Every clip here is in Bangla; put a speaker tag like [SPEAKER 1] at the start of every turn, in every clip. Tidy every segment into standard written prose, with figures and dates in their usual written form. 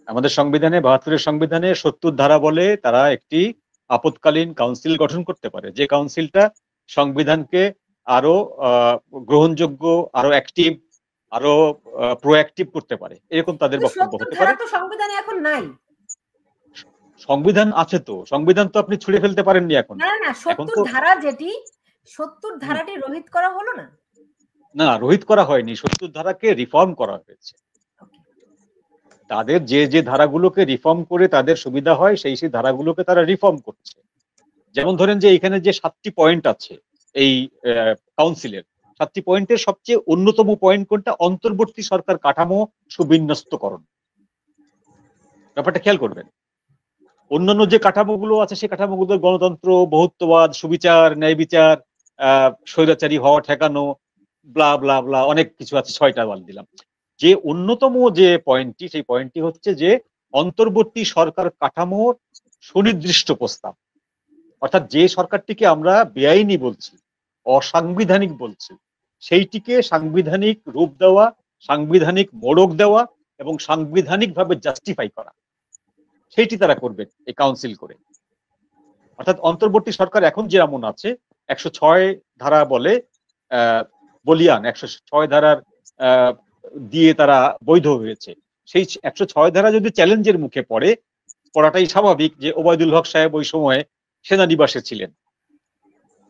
[SPEAKER 1] আমাদের সংবিধানে 72-এর সংবিধানে 70 ধারা বলে তারা একটি আপৎকালীন কাউন্সিল গঠন করতে পারে, যে কাউন্সিলটা সংবিধানকে আরো গ্রহণযোগ্য, আরো অ্যাক্টিভ, আরো প্রোঅ্যাক্টিভ করতে পারে, এরকম তাদের বক্তব্য হতে পারে।
[SPEAKER 2] সংবিধানে এখন নাই।
[SPEAKER 1] সংবিধান আছে তো, সংবিধান তো আপনি ছুঁড়ে ফেলতে পারেননি এখন।
[SPEAKER 2] না না, 70 ধারা যেটি 70 ধারাটি রহিত করা হলো না?
[SPEAKER 1] না, রহিত করা হয়নি, 70 ধারাকে রিফর্ম করা হয়েছে। তাদের যে যে ধারাগুলোকে রিফর্ম করে তাদের সুবিধা হয় সেই সেই ধারাগুলোকে তারা রিফর্ম করছে। যেমন ধরেন যে এখানে যে 7টি পয়েন্ট আছে এই কাউন্সিলের, 7টি পয়েন্টের সবচেয়ে অন্যতম পয়েন্ট কোনটা? অন্তর্বর্তী সরকার কাঠামো সুবিন্যস্তকরণ। ব্যাপারটা খেয়াল করবেন, অন্যান্য যে কাঠামোগুলো আছে সেই কাঠামোগুলো গণতন্ত্র, বহুত্ববাদ, সুবিচার, ন্যায় বিচার, স্বৈরাচারী হওয়া ঠেকানো, ব্লা ব্লা ব্লা অনেক কিছু আছে, 6টা বাদ দিলাম। যে অন্যতম যে পয়েন্টটি, সেই পয়েন্টটি হচ্ছে যে অন্তর্বর্তী সরকার কাঠামোর সুনির্দিষ্ট প্রস্তাব, অর্থাৎ যে সরকারটিকে আমরা বেআইনি বলছি, অসাংবিধানিক বলছি, সেইটিকে সাংবিধানিক রূপ দেওয়া, সাংবিধানিক মোড়ক দেওয়া এবং সাংবিধানিকভাবে জাস্টিফাই করা, সেইটি তারা করবেন এই কাউন্সিল করে। অর্থাৎ অন্তর্বর্তী সরকার এখন যেমন আছে, 106 ধারা বলে বলিয়ান, 106 ধারার দিয়ে তারা বৈধ হয়েছে। সেই 106 ধারা যদি চ্যালেঞ্জের মুখে পড়াটাই স্বাভাবিক, যে ওবায়দুল হক সাহেব ওই সময় সেনানিবাসে ছিলেন,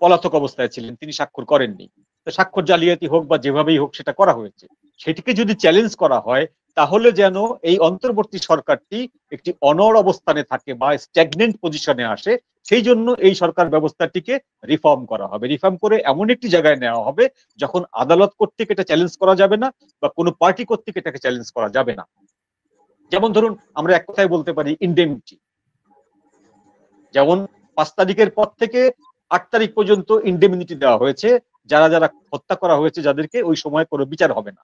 [SPEAKER 1] পলাতক অবস্থায় ছিলেন, তিনি স্বাক্ষর করেননি। তো স্বাক্ষর জালিয়াতি হোক বা যেভাবেই হোক সেটা করা হয়েছে, সেটিকে যদি চ্যালেঞ্জ করা হয় তাহলে যেন এই অন্তর্বর্তী সরকারটি একটি অনড় অবস্থানে থাকে বা স্ট্যাগনেন্ট পজিশনে আসে, সেই জন্য এই সরকার ব্যবস্থাটিকে রিফর্ম করা হবে। রিফর্ম করে এমন একটি জায়গায় নেওয়া হবে যখন আদালত কর্তৃক এটা চ্যালেঞ্জ করা যাবে না বা কোনো পার্টি কর্তৃক এটাকে চ্যালেঞ্জ করা যাবে না। যেমন ধরুন আমরা এক কথায় বলতে পারি ইনডেমনিটি, যেমন 5 তারিখের পর থেকে 8 তারিখ পর্যন্ত ইনডেমনিটি দেওয়া হয়েছে, যারা যারা হত্যা করা হয়েছে যাদেরকে, ওই সময় কোনো বিচার হবে না,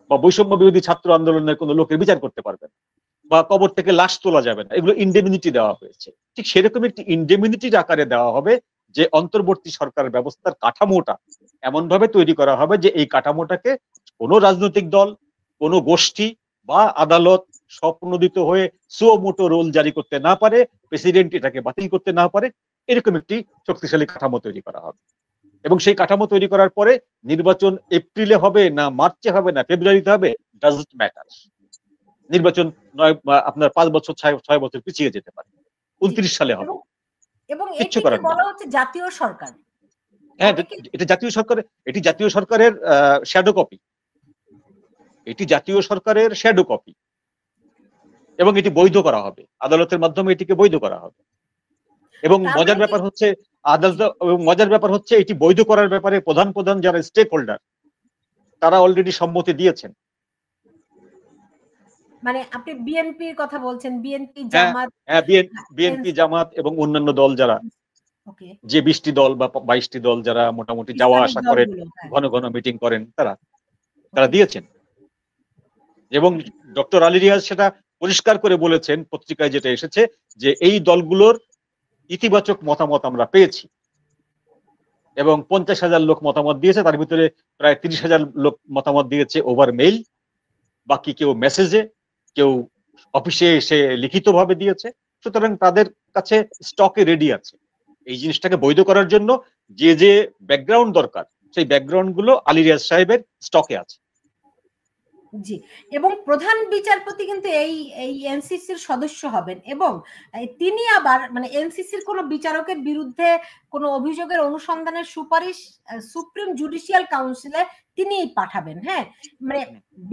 [SPEAKER 1] বা বৈষম্য বিরোধী ছাত্র আন্দোলনের কোনো লোকের বিচার করতে পারবে না, বা কবর থেকে লাশ তোলা যাবে না, এগুলো ইনডেমনিটি দেওয়া হয়েছে। ঠিক সেরকম একটি ইনডেমনিটির আকারে দেওয়া হবে, যে অন্তর্বর্তী সরকার ব্যবস্থার কাঠামোটা এমন ভাবে তৈরি করা হবে যে এই কাঠামোটাকে কোনো রাজনৈতিক দল, কোনো গোষ্ঠী বা আদালত স্বপ্রণোদিত হয়ে সুমোটো রোল জারি করতে না পারে, প্রেসিডেন্ট এটাকে বাতিল করতে না পারে, এরকম একটি শক্তিশালী কাঠামো তৈরি করা হবে। এবং সেই কাঠামো তৈরি করার পরে নির্বাচন এপ্রিলে হবে না মার্চে হবে না ফেব্রুয়ারিতে হবে, ডাজন্ট ম্যাটার। নির্বাচন আপনার 5 বছর 6 বছর পিছিয়ে যেতে পারে, 29 সালে হবে,
[SPEAKER 2] এবং এটিকে বলা হচ্ছে জাতীয় সরকার।
[SPEAKER 1] হ্যাঁ, এটা জাতীয় সরকারের, এটি জাতীয় সরকারের শ্যাডো কপি, এটি জাতীয় সরকারের শ্যাডো কপি, এবং এটি বৈধ করা হবে, আদালতের মাধ্যমে এটিকে বৈধ করা হবে। এবং মজার ব্যাপার হচ্ছে এটি বৈধ করার ব্যাপারে প্রধান প্রধান যারা স্টেক হোল্ডার তারা অলরেডি সম্মতি দিয়েছেন।
[SPEAKER 2] মানে আপনি বিএনপির কথা বলছেন, বিএনপি জামাত,
[SPEAKER 1] হ্যাঁ বিএনপি জামাত এবং অন্যান্য দল যারা, যে 20টি দল বা 22টি দল যারা মোটামুটি যাওয়া আসা করেন, ঘন ঘন মিটিং করেন, তারা দিয়েছেন। এবং ডক্টর আলী রিয়াজ সেটা পরিষ্কার করে বলেছেন, পত্রিকায় যেটা এসেছে, যে এই দলগুলোর ইতিবাচক মতামত আমরা পেয়েছি, এবং 50,000 লোক মতামত দিয়েছে, তার ভিতরে প্রায় 30,000 লোক মতামত দিয়েছে ওভার মেইল, বাকি কেউ মেসেজে, কেউ অফিসে এসে লিখিতভাবে দিয়েছে। সুতরাং তাদের কাছে স্টকে রেডি আছে। এই জিনিসটাকে বৈধ করার জন্য যে যে ব্যাকগ্রাউন্ড দরকার, সেই ব্যাকগ্রাউন্ড গুলো আলী রিয়াজ সাহেবের স্টকে আছে।
[SPEAKER 2] জি, এবং প্রধান বিচারপতি কিন্তু এই এনসিসির সদস্য হবেন, এবং তিনি আবার মানে এনসিসির কোনো বিচারকের বিরুদ্ধে কোনো অভিযোগের অনুসন্ধানের সুপারিশ সুপ্রিম জুডিশিয়াল কাউন্সিলে তিনিই পাঠাবেন। হ্যাঁ, মানে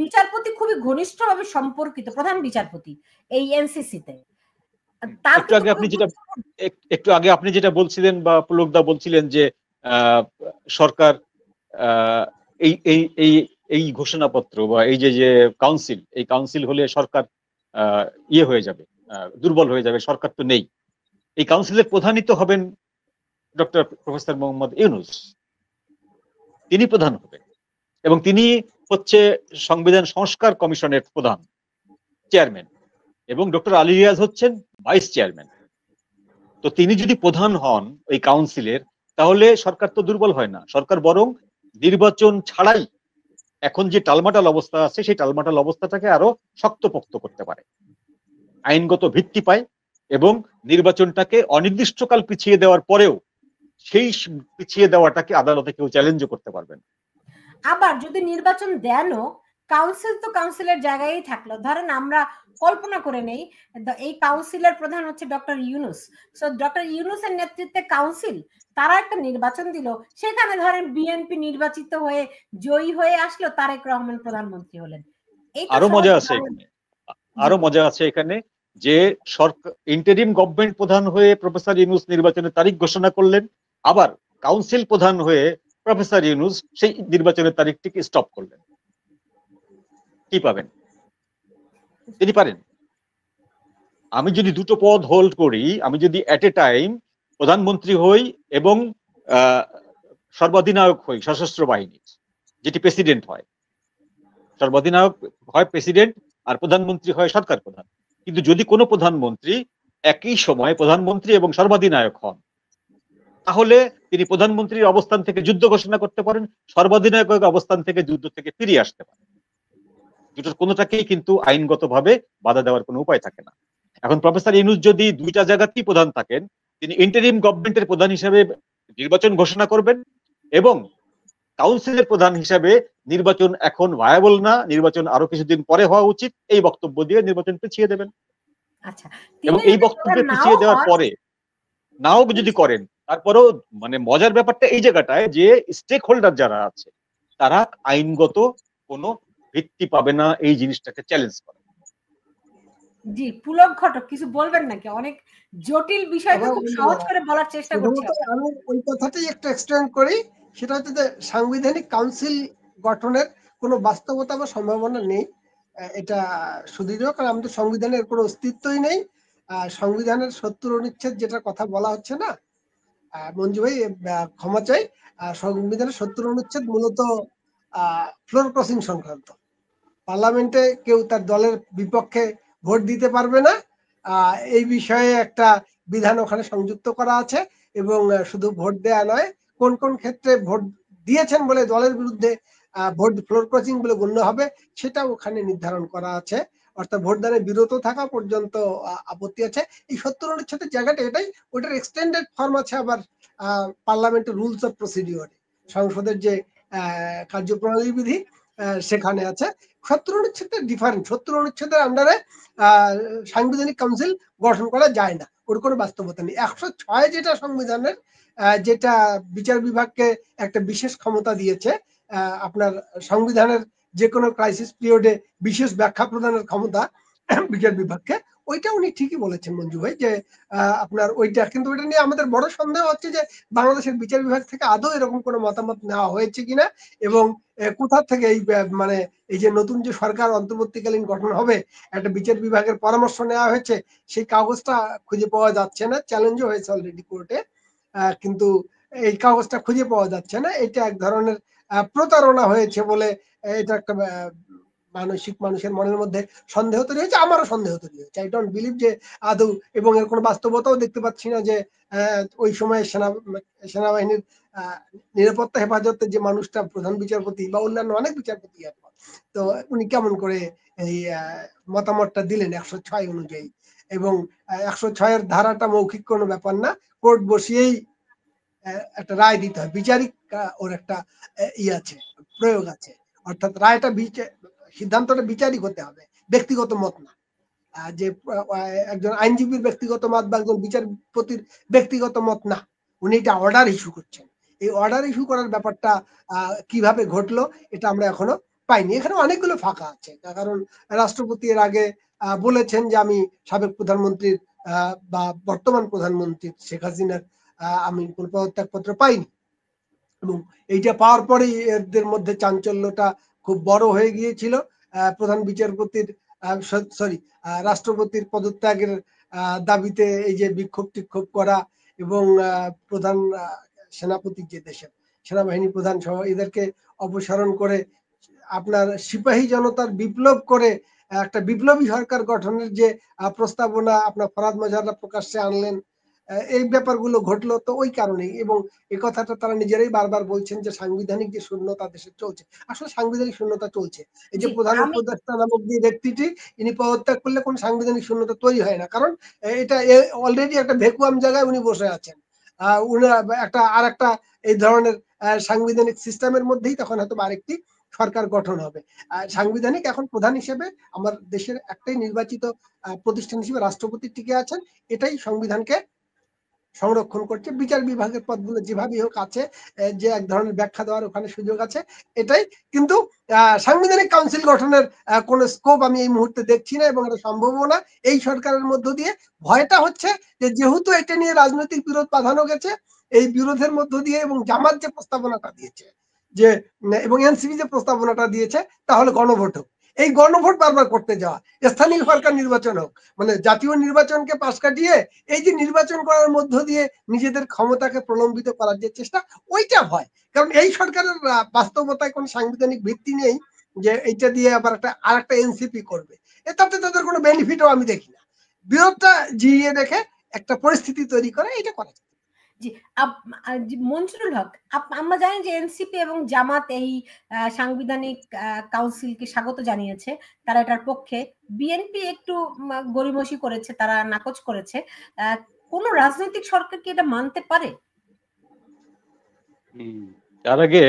[SPEAKER 2] বিচারপতি খুবই ঘনিষ্ঠভাবে সম্পর্কিত, প্রধান বিচারপতি এই এনসিসিতে।
[SPEAKER 1] একটু আগে আপনি যেটা বলছিলেন বা পুলকদা বলছিলেন যে সরকার এই ঘোষণাপত্র বা এই যে কাউন্সিল, এই কাউন্সিল হলে সরকার হয়ে যাবে, দুর্বল হয়ে যাবে, সরকার তো নেই। এই কাউন্সিলের প্রধানই তো হবেন ডক্টর প্রফেসর মোহাম্মদ ইউনূস, তিনি প্রধান হবেন, এবং তিনি হচ্ছে সংবিধান সংস্কার কমিশনের প্রধান চেয়ারম্যান, এবং ডক্টর আলী রিয়াজ হচ্ছেন ভাইস চেয়ারম্যান। তো তিনি যদি প্রধান হন ওই কাউন্সিলের, তাহলে সরকার তো দুর্বল হয় না, সরকার বরং নির্বাচন ছাড়াই এখন যে টালমাটাল অবস্থা আছে সেই টালমাটাল অবস্থাটাকে আরো শক্তপোক্ত করতে পারে। আইনগত ভিত্তি পায় এবং নির্বাচনটাকে অনির্দিষ্টকাল পিছিয়ে দেওয়ার পরেও সেই পিছিয়ে দেওয়াটাকে আদালতে কেউ চ্যালেঞ্জও করতে পারবে না।
[SPEAKER 2] আবার যদি নির্বাচন দেনও, কাউন্সিল তো কাউন্সিলের জায়গায় থাকলো। ধরেন আমরা কল্পনা করে নেই এই কাউন্সিলের প্রধান হচ্ছে ডক্টর ইউনুস, সো ডক্টর ইউনুসের নেতৃত্বে কাউন্সিল তারা একটা নির্বাচন দিল, সেখানে ধরেন বিএনপি নির্বাচিত হয়ে জয়ী হয়ে আসলো, তারেক রহমান প্রধানমন্ত্রী হলেন।
[SPEAKER 1] আরো মজা আছে এখানে, আরো মজা আছে এখানে যে সরকার ইন্টারিম গভর্নমেন্ট প্রধান হয়ে প্রফেসর ইউনুস নির্বাচনের তারিখ ঘোষণা করলেন, আবার কাউন্সিল প্রধান হয়ে প্রফেসর ইউনুস সেই নির্বাচনের তারিখটিকে স্টপ করলেন। কি পাবেন? তিনি পারেন। আমি যদি দুটো পদ হোল্ড করি, আমি যদি এট এ টাইম প্রধানমন্ত্রী হই এবং সর্বাধিনায়ক হই সশস্ত্র বাহিনীর, যেটি প্রেসিডেন্ট হয়, সর্বাধিনায়ক হয় প্রেসিডেন্ট আর প্রধানমন্ত্রী হয় সরকার প্রধান, কিন্তু যদি কোনো প্রধানমন্ত্রী একই সময় প্রধানমন্ত্রী এবং সর্বাধিনায়ক হন, তাহলে তিনি প্রধানমন্ত্রীর অবস্থান থেকে যুদ্ধ ঘোষণা করতে পারেন, সর্বাধিনায়কের অবস্থান থেকে যুদ্ধ থেকে ফিরিয়ে আসতে পারেন। দুটোর কোনোটাকেই কিন্তু আইনগতভাবে বাধা দেওয়ার কোনো উপায় থাকে না। এখন প্রফেসর ইউনুস যদি দুইটা জায়গাতেই প্রধান থাকেন, তিনি ইন্টারিম গভর্নমেন্টের প্রধান হিসেবে নির্বাচন ঘোষণা করবেন এবং কাউন্সিলের প্রধান হিসেবে নির্বাচন এখন ভায়াবল না, নির্বাচন আরো কিছুদিন পরে হওয়া উচিত, এই বক্তব্য দিয়ে নির্বাচন পিছিয়ে দেবেন।
[SPEAKER 2] আচ্ছা,
[SPEAKER 1] এবং এই বক্তব্য পিছিয়ে দেওয়ার পরে নাও যদি করেন, তারপরেও মানে মজার ব্যাপারটা এই জায়গাটায় যে স্টেক হোল্ডার যারা আছে তারা আইনগত কোনো ভিত্তি পাবে না এই জিনিসটাকে চ্যালেঞ্জ করে।
[SPEAKER 2] জি, পুলক ঘটক কিছু বলবেন নাকি? অনেক জটিল বিষয়কে খুব সহজ করে বলার চেষ্টা করছি।
[SPEAKER 3] আমি ওই কথাটাই একটু এক্সটেন্ড করি, সেটা হচ্ছে যে সাংবিধানিক কাউন্সিল গঠনের কোনো বাস্তবতা বা সম্ভাবনা নেই, এটা সুদৃঢ়, কারণ আমাদের সংবিধানের কোনো অস্তিত্বই নেই। সংবিধানের 70 অনুচ্ছেদ যেটা কথা বলা হচ্ছে না, মঞ্জু ভাই ক্ষমা চাই, সংবিধানের 70 অনুচ্ছেদ মূলত ফ্লোর ক্রসিং সংক্রান্ত। পার্লামেন্টে কেউ তার দলের বিপক্ষে ভোট দিতে পারবে না, এই বিষয়ে একটা বিধান ওখানে সংযুক্ত করা আছে। এবং শুধু ভোট দেয়া নয়, কোন কোন ক্ষেত্রে ভোট দিয়েছেন বলে দলের বিরুদ্ধে ভোট ফ্লোর ক্রসিং বলে গণ্য হবে সেটা ওখানে নির্ধারণ করা আছে। অর্থাৎ ভোটদানে বিরত থাকা পর্যন্ত আপত্তি আছে। এই 70 অনুচ্ছেদের জায়গাটা এটাই, ওটার এক্সটেন্ডেড ফর্ম আছে আবার পার্লামেন্টের রুলস অফ প্রসিডিওর, সংসদের যে কার্যপ্রণালী বিধি সেখানে আছে। 70 অনুচ্ছেদের ডিফারেন্ট, 70 অনুচ্ছেদের আন্ডারে সাংবিধানিক কাউন্সিল গঠন করা যায় না, ওর কোনো বাস্তবতা নেই। 106 যেটা সংবিধানের, যেটা বিচার বিভাগকে একটা বিশেষ ক্ষমতা দিয়েছে, আপনার সংবিধানের যে কোনো ক্রাইসিস পিরিয়ডে বিশেষ ব্যাখ্যা প্রদানের ক্ষমতা বিচার বিভাগকে, ওইটা উনি ঠিকই বলেছেন মঞ্জু ভাই, যে আপনার ওইটা, কিন্তু ওইটা নিয়ে আমাদের বড় সন্দেহ হচ্ছে যে বাংলাদেশের বিচার বিভাগ থেকে আদৌ এরকম কোনো মতামত নেওয়া হয়েছে কিনা, এবং কোথা থেকে এই মানে এই যে নতুন যে সরকার অন্তর্বর্তীকালীন গঠন হবে একটা বিচার বিভাগের পরামর্শ নেওয়া হয়েছে, সেই কাগজটা খুঁজে পাওয়া যাচ্ছে না। চ্যালেঞ্জও হয়েছে অলরেডি কোর্টে, কিন্তু এই কাগজটা খুঁজে পাওয়া যাচ্ছে না। এটা এক ধরনের প্রতারণা হয়েছে বলে এটা একটা মানসিক মানুষের মনের মধ্যে সন্দেহ তৈরি হয়েছে, আমারও সন্দেহ তৈরি হয়েছে। আই ডোন্ট বিলিভ যে আদৌ, এবং এর কোনো বাস্তবতাও দেখতে পাচ্ছি না যে ওই সময় সেনাবাহিনীর নিরাপত্তা হেফাজতে যে মানুষটা প্রধান বিচারপতি বা অন্যান্য অনেক বিচারপতি, তো উনি কেমন করে এই মতামতটা দিলেন 106 অনুযায়ী। এবং 106-এর ধারাটা মৌখিক কোনো ব্যাপার না, কোর্ট বসিয়েই একটা রায় দিতে হয়, বিচারিক ওর একটা আছে, প্রয়োগ আছে। অর্থাৎ রায়টা সিদ্ধান্তটা বিচারিক হতে হবে, ব্যক্তিগত মত না, যে একজন আইনজীবীর ব্যক্তিগত মত বা একজন বিচারপতির ব্যক্তিগত মত না, উনি এটা অর্ডার ইস্যু করছেন। এই অর্ডার ইস্যু করার ব্যাপারটা কিভাবে ঘটলো এটা আমরা এখনো পাইনি। এখানে অনেকগুলো ফাঁকা আছে, কারণ রাষ্ট্রপতি এর আগে বলেছেন যে আমি সাবেক প্রধানমন্ত্রীর বা বর্তমান প্রধানমন্ত্রী শেখ হাসিনার আমি কোনো পদত্যাগপত্র পাইনি, এবং এইটা পাওয়ার পরেই এদের মধ্যে চাঞ্চল্যটা খুব বড় হয়ে গিয়েছিল। প্রধান বিচারপতির রাষ্ট্রপতির পদত্যাগের দাবিতে এই যে বিক্ষোভ টিক্ষোভ করা, এবং প্রধান সেনাপতি যে দেশের সেনাবাহিনী প্রধান সহ এদেরকে অপসারণ করে আপনার সিপাহী জনতার বিপ্লব করে একটা বিপ্লবী সরকার গঠনের যে প্রস্তাবনা আপনার ফরাদ মজহাররা প্রকাশ্যে আনলেন, এই ব্যাপারগুলো ঘটলো তো ওই কারণেই, এবং এই কথাটা তারা নিজেরাই বারবার বলছেন যে সাংবিধানিক যে শূন্যতা দেশে চলছে, আসলে সাংবিধানিক শূন্যতা চলছে। এই যে
[SPEAKER 2] জি
[SPEAKER 3] প্রধান
[SPEAKER 2] আমি
[SPEAKER 3] উপদেষ্টা নামক যে ব্যক্তিটি, ইনি পদত্যাগ করলে কোনো সাংবিধানিক শূন্যতা তৈরি হয় না, কারণ এটা অলরেডি একটা ভ্যাকুয়াম জায়গায় উনি বসে আছেন। উনার একটা এই ধরনের সাংবিধানিক সিস্টেমের মধ্যেই তখন হয়তো আরেকটি সরকার গঠন হবে। সাংবিধানিক এখন প্রধান হিসেবে আমার দেশের একটাই নির্বাচিত প্রতিষ্ঠান হিসেবে রাষ্ট্রপতি টিকে আছেন, এটাই সংবিধানকে সংরক্ষণ করছে। বিচার বিভাগের পদগুলো যেভাবেই হোক আছে, যে এক ধরনের ব্যাখ্যা দেওয়ার ওখানে সুযোগ আছে, এটাই। কিন্তু সাংবিধানিক কাউন্সিল গঠনের কোনো স্কোপ আমি এই মুহূর্তে দেখছি না, এবং এটা সম্ভবও না এই সরকারের মধ্য দিয়ে। ভয়টা হচ্ছে যে যেহেতু এটা নিয়ে রাজনৈতিক বিরোধ বাঁধানো গেছে, এই বিরোধের মধ্য দিয়ে এবং জামাত যে প্রস্তাবনাটা দিয়েছে যে এবং এনসিপি যে প্রস্তাবনাটা দিয়েছে তাহলে গণভোট হোক, এই গণভোট বারবার করতে যাওয়া, স্থানীয় সরকার নির্বাচন হোক, মানে জাতীয় নির্বাচনকে পাশ কাটিয়ে এই যে নির্বাচন করার মধ্য দিয়ে নিজেদের ক্ষমতাকে প্রলম্বিত করার যে চেষ্টা, ওইটা ভয়। কারণ এই সরকারের বাস্তবতায় কোনো সাংবিধানিক ভিত্তি নেই যে এইটা দিয়ে আবার আরেকটা এনসিপি করবে, এটাতে তাদের কোনো বেনিফিটও আমি দেখি না। বিরোধটা জিইয়ে দেখে একটা পরিস্থিতি তৈরি করে, এটা করা যায়।
[SPEAKER 2] জি মনসুরুল হক, আমরা জানি যে এনসিপি এবং জামাত এই সাংবিধানিক কাউন্সিলকে স্বাগত জানিয়েছে, তারা এটার পক্ষে। বিএনপি একটু গড়িমসি করেছে, তারা নাকচ করেছে। কোন রাজনৈতিক সরকার কি এটা মানতে পারে?
[SPEAKER 1] তার আগে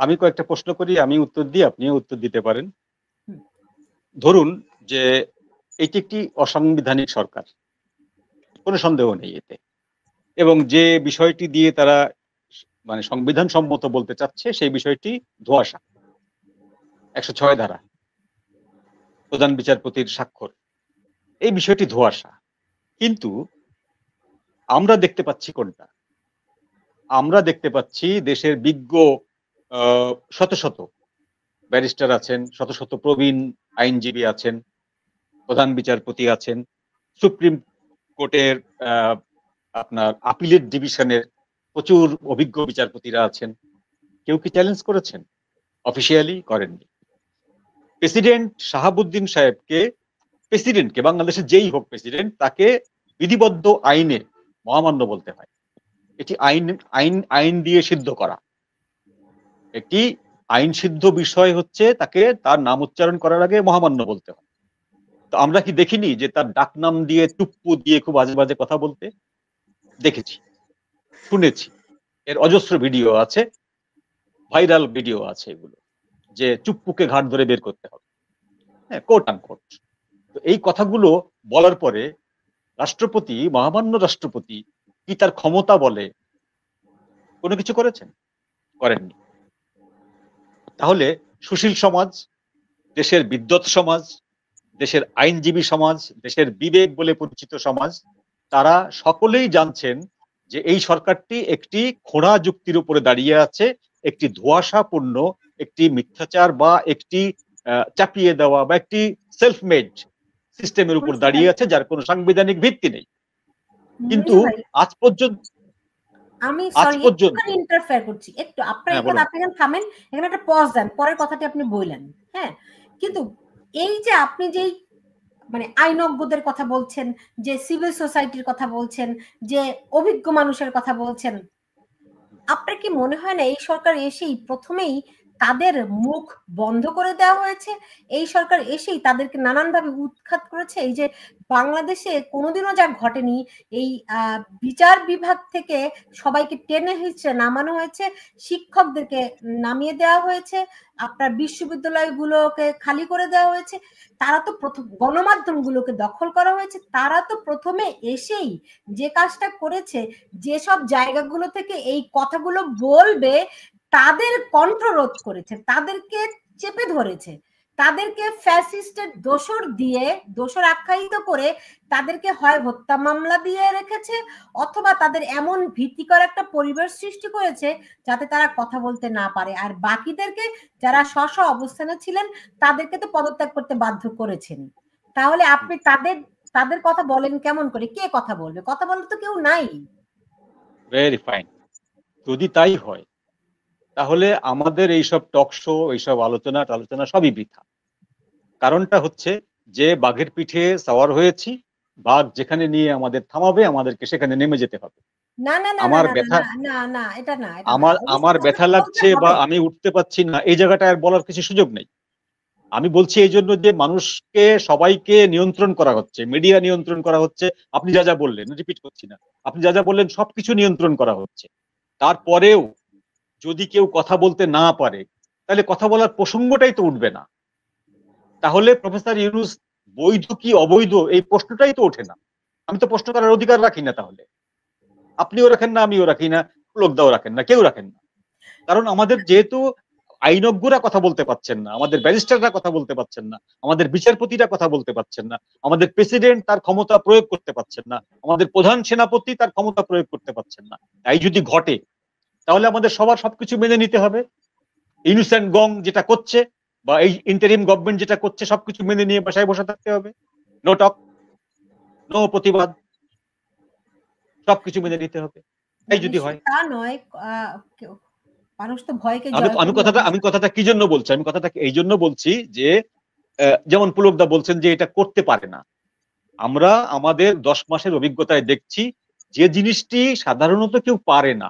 [SPEAKER 1] আমি কয়েকটা প্রশ্ন করি, আমি উত্তর দিই, আপনিও উত্তর দিতে পারেন। ধরুন যে এটি একটি অসাংবিধানিক সরকার, কোনো সন্দেহ নেই এতে, এবং যে বিষয়টি দিয়ে তারা মানে সংবিধান সম্মত বলতে চাচ্ছে সেই বিষয়টি ধোঁয়াশা। 106 ধারা, প্রধান বিচারপতির স্বাক্ষর, এই বিষয়টি ধোঁয়াশা। কিন্তু আমরা দেখতে পাচ্ছি কোনটা? আমরা দেখতে পাচ্ছি দেশের বিজ্ঞ শত শত ব্যারিস্টার আছেন, শত শত প্রবীণ আইনজীবী আছেন, প্রধান বিচারপতি আছেন, সুপ্রিম কোর্টের আপনার আপিলেট ডিভিশনের প্রচুর অভিজ্ঞ বিচারপতিরা আছেন। কেউ কি চ্যালেঞ্জ করেছেন? অফিসিয়ালি করেননি। প্রেসিডেন্ট শাহাবুদ্দিন সাহেবকে, প্রেসিডেন্টকে, বাংলাদেশের যেই হোক প্রেসিডেন্ট, তাকে বিধিবদ্ধ আইনে মহামান্য বলতে হয়। এটি আইন আইন আইন দিয়ে সিদ্ধ করা একটি আইন সিদ্ধ বিষয় হচ্ছে তাকে তার নাম উচ্চারণ করার আগে মহামান্য বলতে হয়। তো আমরা কি দেখিনি যে তার ডাকনাম দিয়ে, টুপ্পু দিয়ে খুব বাজে বাজে কথা বলতে? দেখেছি, শুনেছি, এর অজস্র ভিডিও আছে, ভাইরাল ভিডিও আছে এগুলো, যে চুপ্পুকে ঘাট ধরে বের করতে হবে, হ্যাঁ, কোট আনকোট। তো এই কথাগুলো বলার পরে রাষ্ট্রপতি, মহামান্য রাষ্ট্রপতি কি তার ক্ষমতা বলে কোনো কিছু করেছেন? করেননি। তাহলে সুশীল সমাজ, দেশের বিদ্বৎ সমাজ, দেশের আইনজীবী সমাজ, দেশের বিবেক বলে পরিচিত সমাজ, তারা সকলেই জানছেন যে এই সরকারটি একটি খোঁড়া যুক্তির উপরে দাঁড়িয়ে আছে, একটি ধোঁয়াশাপূর্ণ, একটি মিথ্যাচার বা একটি চাপিয়ে দেওয়া বা একটি সেলফ মেড সিস্টেমের উপর দাঁড়িয়ে আছে, যার কোনো সাংবিধানিক ভিত্তি নেই। কিন্তু আজ পর্যন্ত
[SPEAKER 2] আমি ইন্টারফেয়ার করছি একটু, আপনার আপনি থামেন, এখানে একটা পজ দেন, পরের কথাটি আপনি বললেন। হ্যাঁ, কিন্তু এই যে আপনি যেই মানে আইনজ্ঞদের কথা বলছেন, যে সিভিল সোসাইটির কথা বলছেন, যে অভিজ্ঞ মানুষের কথা বলছেন, আপনার কি মনে হয় না এই সরকার এসেই প্রথমেই তাদের মুখ বন্ধ করে দেওয়া হয়েছে? এই সরকার এসেই তাদেরকে নানানভাবে উৎখাত করেছে। এই যে বাংলাদেশে কোনোদিনও যা ঘটেনি, এই বিচার বিভাগ থেকে সবাইকে টেনে হিচড়ে নামানো হয়েছে, শিক্ষকদেরকে নামিয়ে দেওয়া হয়েছে, আপনার বিশ্ববিদ্যালয়গুলোকে খালি করে দেওয়া হয়েছে, তারা তো প্রথম গণমাধ্যমগুলোকে দখল করা হয়েছে, তারা তো প্রথমে এসেই যে কাজটা করেছে, যেসব জায়গাগুলো থেকে এই কথাগুলো বলবে তাদের কণ্ঠরোধ করেছে, তাদেরকে চেপে ধরেছে, তাদেরকে ফ্যাসিস্টের দোষর আখ্যায়িত করে তাদেরকে হয় হত্যা মামলা দিয়ে রেখেছে, অথবা তাদের এমন ভীতিকর একটা পরিবেশ সৃষ্টি করেছে যাতে তারা কথা বলতে না পারে। আর বাকিদেরকে, যারা স্ব অবস্থানে ছিলেন, তাদেরকে তো পদত্যাগ করতে বাধ্য করেছেন। তাহলে আপনি তাদের কথা বলেন কেমন করে? কে কথা বলবে? কথা বলার তো কেউ নাই।
[SPEAKER 1] Very fine. যদি তাই হয় তাহলে আমাদের এইসব টক শো, এইসব আলোচনা সবই বৃথা। কারণটা হচ্ছে যে বাঘের পিঠে সাওয়ার হয়েছি, বাঘ যেখানে নিয়ে আমাদের থামাবে আমাদেরকে সেখানে নেমে যেতে হবে।
[SPEAKER 2] না না না
[SPEAKER 1] আমার
[SPEAKER 2] না
[SPEAKER 1] ব্যথা
[SPEAKER 2] না না না এটা না এটা না
[SPEAKER 1] আমার আমার
[SPEAKER 2] অবশ্যই
[SPEAKER 1] ব্যথা
[SPEAKER 2] কথাটা বলতে
[SPEAKER 1] লাগছে বা
[SPEAKER 2] হবে।
[SPEAKER 1] আমি উঠতে পারছি না, এই জায়গাটা আর বলার কিছু সুযোগ নেই। আমি বলছি এই জন্য যে মানুষকে সবাইকে নিয়ন্ত্রণ করা হচ্ছে, মিডিয়া নিয়ন্ত্রণ করা হচ্ছে। আপনি যা যা বললেন, রিপিট করছি না, আপনি যা যা বললেন সবকিছু নিয়ন্ত্রণ করা হচ্ছে। তারপরেও যদি কেউ কথা বলতে না পারে তাহলে কথা বলার প্রসঙ্গটাই তো উঠবে না। তাহলে প্রফেসর ইউনূস বৈধ কি অবৈধ এই প্রশ্নটাই তো ওঠে না। আমি তো প্রশ্ন করার অধিকার রাখি না। তাহলে আপনিও রাখেন না, আমিও রাখি না, লোকদাও রাখেন না, কেউ রাখেন না। কারণ আমাদের যেহেতু আইনজ্ঞরা কথা বলতে পারছেন না, আমাদের ব্যারিস্টাররা কথা বলতে পারছেন না, আমাদের বিচারপতিরা কথা বলতে পারছেন না, আমাদের প্রেসিডেন্ট তার ক্ষমতা প্রয়োগ করতে পারছেন না, আমাদের প্রধান সেনাপতি তার ক্ষমতা প্রয়োগ করতে পারছেন না। তাই যদি ঘটে তাহলে আমাদের সবার সবকিছু মেনে নিতে হবে। ইউনূস এন্ড গং যেটা করছে বা এই ইন্টারিম গভর্নমেন্ট যেটা করছে সবকিছু মেনে নিয়ে বাসায় বসে থাকতে হবে। নো টক, নো প্রতিবাদ, সবকিছু মেনে নিতে হবে। এই যদি হয়,
[SPEAKER 2] তা নয়, মানুষ তো ভয়কে
[SPEAKER 1] আমি
[SPEAKER 2] জয়
[SPEAKER 1] আমি
[SPEAKER 2] করে
[SPEAKER 1] কথাটা আমি
[SPEAKER 2] অবস্থা।
[SPEAKER 1] কথাটা কি জন্য বলছি, আমি কথাটা এই জন্য বলছি যে যেমন পুলকদা বলছেন যে এটা করতে পারে না। আমরা আমাদের 10 মাসের অভিজ্ঞতায় দেখছি যে জিনিসটি সাধারণত কেউ পারে না,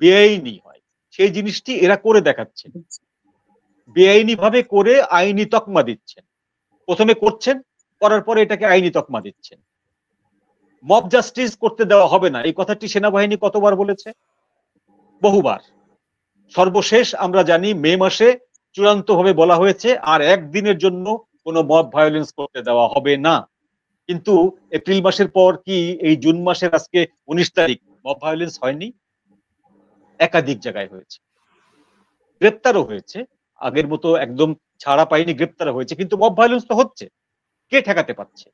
[SPEAKER 1] বেআইনি হয়, সেই জিনিসটি এরা করে দেখাচ্ছে। বেআইনি ভাবে করে আইনি তকমা দিচ্ছেন। প্রথমে করছেন, করার পরে এটাকে আইনি তকমা দিচ্ছেন। মব জাস্টিস করতে দেওয়া হবে না, এই কথাটি সেনাবাহিনী কতবার বলেছে? বহুবার। সর্বশেষ আমরা জানি মে মাসে চূড়ান্ত ভাবে বলা হয়েছে আর একদিনের জন্য কোনো মব ভায়োলেন্স করতে দেওয়া হবে না। কিন্তু এপ্রিল মাসের পর কি এই জুন মাসের আজকে 19 তারিখ মব ভায়োলেন্স হয়নি? একাধিক জায়গায় হয়েছে, গ্রেপ্তারও হয়েছে। আগের মতো একদম ছাড়া পায়নি, গ্রেপ্তার হয়েছে, কিন্তু মব ভায়োলেন্স তো হচ্ছে। কে ঠেকাতে পারছে?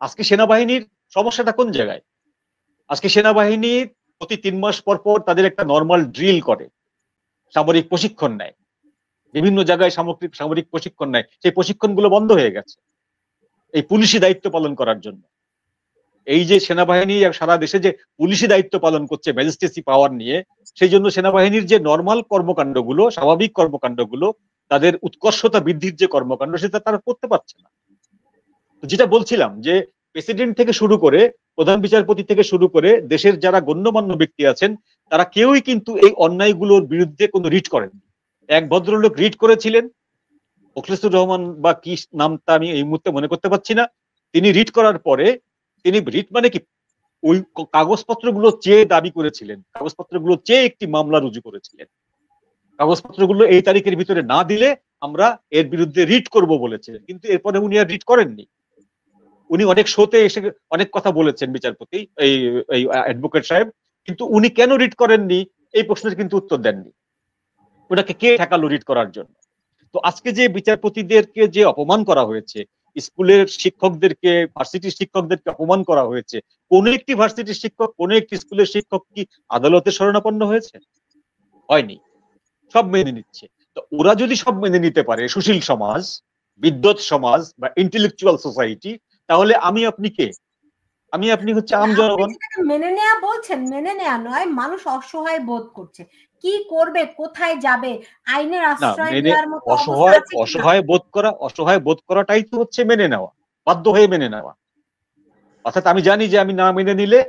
[SPEAKER 1] আজকে সেনাবাহিনীর সমস্যাটা কোন জায়গায়? আজকে সেনাবাহিনী প্রতি 3 মাস পর পর তাদের একটা নর্মাল ড্রিল করে, সামরিক প্রশিক্ষণ নেয়, বিভিন্ন জায়গায় সামরিক প্রশিক্ষণ নেয়। সেই প্রশিক্ষণগুলো বন্ধ হয়ে গেছে এই পুলিশি দায়িত্ব পালন করার জন্য। এই যে সেনাবাহিনী সারা দেশে যে পুলিশি দায়িত্ব পালন করছে ম্যাজিস্ট্রেসি পাওয়ার নিয়ে, সেই জন্য সেনাবাহিনীর যে নর্মাল কর্মকাণ্ডগুলো, স্বাভাবিক কর্মকাণ্ডগুলো, তাদের উৎকর্ষতা বৃদ্ধির যে কর্মকাণ্ড, সেটা তারা করতে পারছে না। যেটা বলছিলাম যে প্রেসিডেন্ট থেকে শুরু করে প্রধান বিচারপতি থেকে শুরু করে দেশের যারা গণ্যমান্য ব্যক্তি আছেন তারা কেউই কিন্তু এই অন্যায়গুলোর বিরুদ্ধে কোনো রিট করেননি। এক ভদ্রলোক রিট করেছিলেন, মোখলেসুর রহমান বা কি নামটা আমি এই মুহূর্তে মনে করতে পারছি না। তিনি রিট করার পরে, তিনি রিট মানে কি, ওই কাগজপত্রগুলো চেয়ে দাবি করেছিলেন, কাগজপত্রগুলো চেয়ে একটি মামলা রুজু করেছিলেন। কাগজপত্রগুলো এই তারিখের ভিতরে না দিলে আমরা এর বিরুদ্ধে রিট করব বলেছিলেন, কিন্তু এরপরে উনি আর রিট করেননি। উনি অনেক শোতে এসে অনেক কথা বলেছেন বিচারপতি, এই অ্যাডভোকেট সাহেব, কিন্তু উনি কেন রিট করেননি এই প্রশ্নের কিন্তু উত্তর দেননি। ওনাকে কে ঠেকালো রিট করার জন্য? তো আজকে যে বিচারপতিদেরকে যে অপমান করা হয়েছে, স্কুলের শিক্ষকদেরকে, ভার্সিটির শিক্ষকদেরকে অপমান করা হয়েছে, কোন একটি ভার্সিটির শিক্ষক, কোন একটি স্কুলের শিক্ষক কি আদালতের শরণাপন্ন হয়েছে? হয়নি। সব মেনে নিচ্ছে। তো ওরা যদি সব মেনে নিতে পারে, সুশীল সমাজ, বিদ্বৎ সমাজ বা ইন্টেলেকচুয়াল সোসাইটি, তাহলে আমি আপনি কে? আমি আপনি হচ্ছে আম জনগণ।
[SPEAKER 2] মেনে নেওয়া বলছেন, মেনে নেওয়া নয়, মানুষ অসহায় বোধ করছে, কি করবে, কোথায় যাবে, আইনের আশ্রয় নেওয়ার মতো অবস্থা আছে কিনা?
[SPEAKER 1] অসহায় বোধ করাটাই তো হচ্ছে মেনে নেওয়া, বাধ্য হয়ে মেনে নেওয়া। অর্থাৎ আমি জানি যে আমি না মেনে নিলে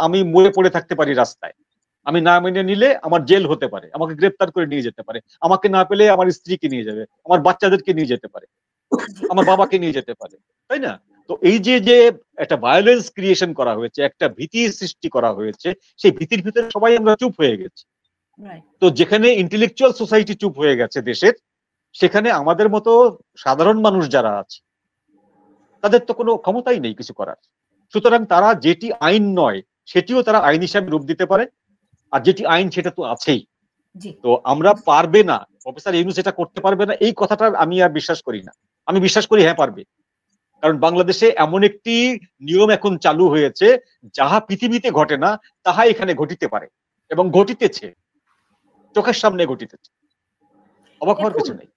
[SPEAKER 1] আমি মরে পড়ে থাকতে পারি রাস্তায়, আমি না মেনে নিলে আমার জেল হতে পারে, আমাকে গ্রেপ্তার করে নিয়ে যেতে পারে, আমাকে না পেলে আমার স্ত্রীকে নিয়ে যাবে, আমার বাচ্চাদেরকে নিয়ে যেতে পারে, আমার বাবাকে নিয়ে যেতে পারে, তাই না? তো এই যে যে একটা ভায়োলেন্স ক্রিয়েশন করা হয়েছে, একটা ভীতির সৃষ্টি করা হয়েছে, সেই ভীতির ভিতরে সবাই আমরা চুপ হয়ে গেছি। তো যেখানে ইন্টেলেকচুয়াল সোসাইটি চুপ হয়ে গেছে দেশের, সেখানে আমাদের মতো সাধারণ মানুষ যারা আছে তাদের তো কোনো ক্ষমতাই নেই কিছু করার। সুতরাং তারা যেটি আইন নয় সেটিও তারা আইন হিসাবে রূপ দিতে পারে, আর যেটি আইন সেটা তো আছেই। তো আমরা পারবে না, প্রফেসর ইউনূস এটা করতে পারবে না, এই কথাটা আমি আর বিশ্বাস করি না। আমি বিশ্বাস করি হ্যাঁ পারবে, কারণ বাংলাদেশে এমন একটি নিয়ম এখন চালু হয়েছে, যাহা পৃথিবীতে ঘটে না তাহা এখানে ঘটিতে পারে এবং ঘটিতেছে, চোখের সামনে ঘটিতেছে, অবাক হওয়ার কিছু নেই।